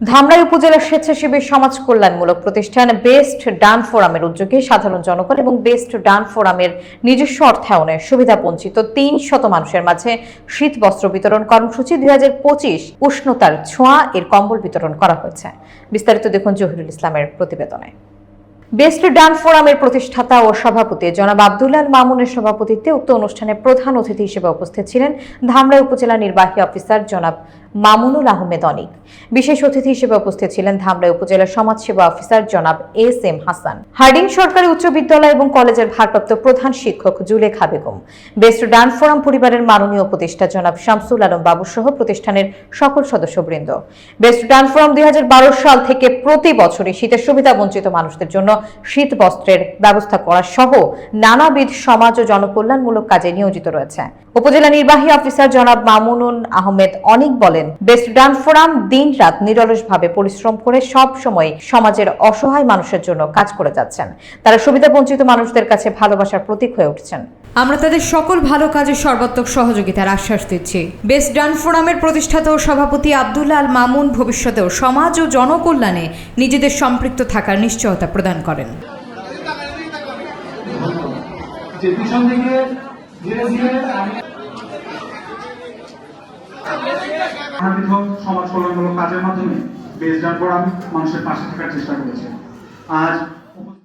ধামরাই উপজেলা স্বেচ্ছাসেবী সমাজ কল্যাণমূলক প্রতিষ্ঠান বেস্ট ডান ফোরামের উদ্যোগে সাধারণ জনগণ এবং বেস্ট ডান ফোরামের নিজস্ব অর্থায়নে সুবিধাবঞ্চিত ৩০০ মানুষের মাঝে শীত বস্ত্র বিতরণ কর্মসূচি ২০২৫ উষ্ণতার ছোঁয়া এর কম্বল বিতরণ করা হয়েছে। বিস্তারিত দেখুন জহিরুল ইসলামের প্রতিবেদনে। বেস্ট ডান ফোরামের প্রতিষ্ঠাতা ও সভাপতি জনাব আব্দুল্লাহ আল মামুনের সভাপতিত্বে উক্ত অনুষ্ঠানে প্রধান অতিথি হিসেবে উপস্থিত ছিলেন ধামরাই উপজেলা নির্বাহী অফিসার জনাব মামুনুল আহমেদ অনিক। বিশেষ অতিথি হিসেবে উপস্থিত ছিলেন ধামরাই উপজেলা সমাজসেবা অফিসার জনাব এস.এম. হাসান, হার্ডিং সরকারি উচ্চ বিদ্যালয় এবং কলেজের ভারপ্রাপ্ত প্রধান শিক্ষক জুলেখা বেগম, বেস্ট ডান ফোরাম পরিবারের মাননীয় উপদেষ্টা জনাব শামসুল আলম বাবু সহ প্রতিষ্ঠানের সকল সদস্যবৃন্দ। বেস্ট ডান ফোরাম ২০১২ সাল থেকে প্রতি বছরই শীতের সুবিধা বঞ্চিত মানুষদের জন্য শীত বস্ত্রের ব্যবস্থা করা সহ নানাবিধ সমাজ ও জনকল্যাণমূলক কাজে নিয়োজিত রয়েছে। উপজেলা নির্বাহী অফিসার জনাব মামুনুল আহমেদ অনিক বলেন, বেস্ট ডান ফোরাম দিন রাত নিরলসভাবে পরিশ্রম করে সব সময় সমাজের অসহায় মানুষের জন্য কাজ করে যাচ্ছেন। তারা সুবিধা বঞ্চিত মানুষদের কাছে ভালোবাসার প্রতীক হয়ে উঠছেন। আমরা তাদের সকল ভালো কাজে সর্বাত্মক সহযোগিতার আশ্বাস দিচ্ছি। বেস্ট ডান ফোরামের প্রতিষ্ঠাতা ও সভাপতি আব্দুল্লাহ আল মামুন ভবিষ্যতেও সমাজ ও জনকল্যাণে নিজেদের সম্পৃক্ত থাকার নিশ্চয়তা প্রদান করেন। সমাজ কল্যাণমূলক কাজের মাধ্যমে বেস্ট ডান ফোরাম মানুষের পাশে থাকার চেষ্টা করেছে। আজ